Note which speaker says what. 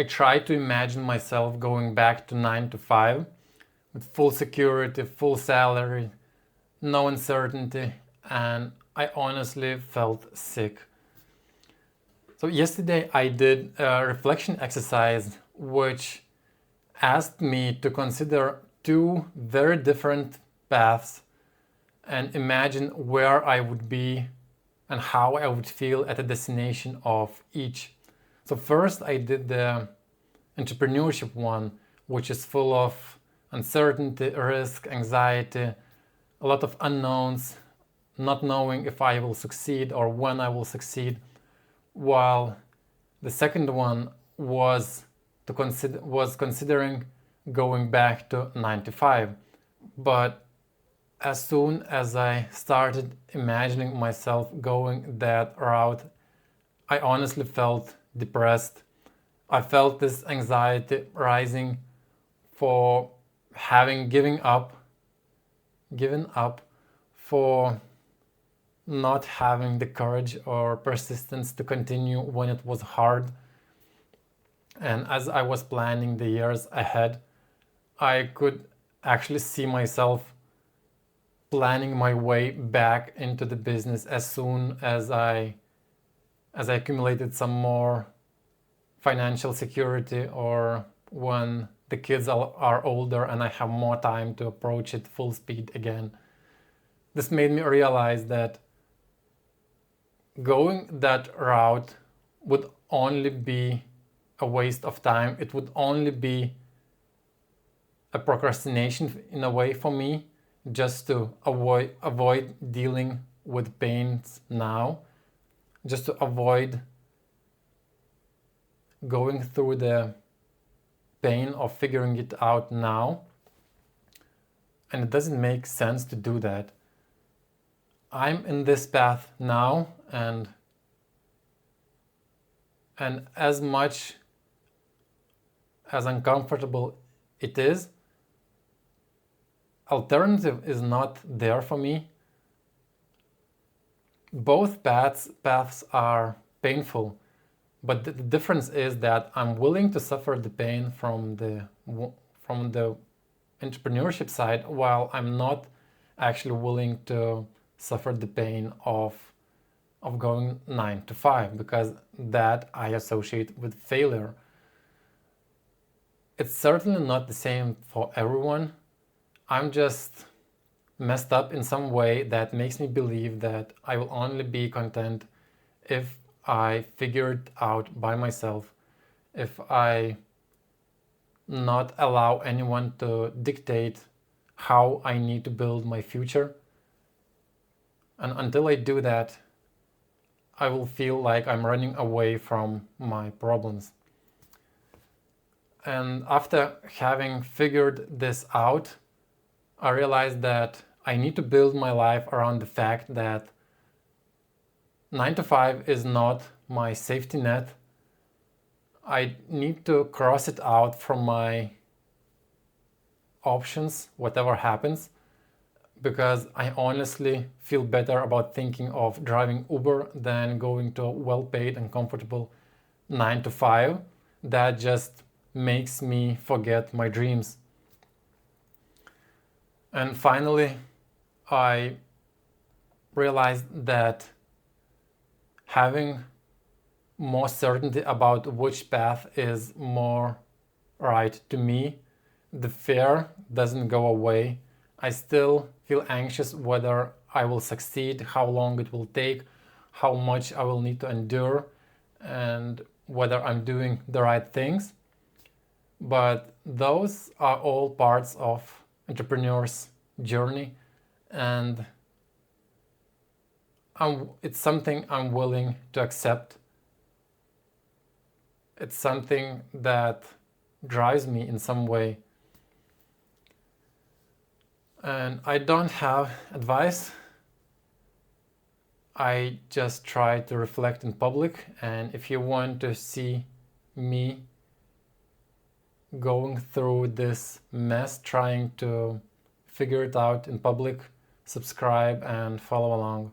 Speaker 1: I try to imagine myself going back to 9 to 5 with full security, full salary, no uncertainty, and I honestly felt sick. So yesterday I did a reflection exercise which asked me to consider two very different paths and imagine where I would be and how I would feel at the destination of each. So first I did the entrepreneurship one, which is full of uncertainty, risk, anxiety, a lot of unknowns, not knowing if I will succeed or when I will succeed, while the second one was considering going back to 9 to 5. But as soon as I started imagining myself going that route, I honestly felt depressed. I felt this anxiety rising for having given up, for not having the courage or persistence to continue when it was hard. And as I was planning the years ahead, I could actually see myself planning my way back into the business as soon as I accumulated some more financial security, or when the kids are older and I have more time to approach it full speed again. This made me realize that going that route would only be a waste of time. It would only be a procrastination in a way for me, just to avoid dealing with pains now, just to avoid going through the pain of figuring it out now. And it doesn't make sense to do that. I'm in this path now, and as much as uncomfortable it is, alternative is not there for me. Both paths are painful, but the difference is that I'm willing to suffer the pain from the entrepreneurship side, while I'm not actually willing to suffer the pain of going 9 to 5, because that I associate with failure. It's certainly not the same for everyone. I'm just messed up in some way that makes me believe that I will only be content if I figure it out by myself, if I not allow anyone to dictate how I need to build my future. And until I do that, I will feel like I'm running away from my problems. And after having figured this out, I realized that I need to build my life around the fact that 9 to 5 is not my safety net. I need to cross it out from my options, whatever happens, because I honestly feel better about thinking of driving Uber than going to a well-paid and comfortable 9 to 5 that just makes me forget my dreams. And finally, I realized that having more certainty about which path is more right to me, the fear doesn't go away. I still feel anxious whether I will succeed, how long it will take, how much I will need to endure, and whether I'm doing the right things. But those are all parts of entrepreneur's journey, and it's something I'm willing to accept. It's something that drives me in some way. And I don't have advice. I just try to reflect in public, and if you want to see me going through this mess, trying to figure it out in public, subscribe and follow along.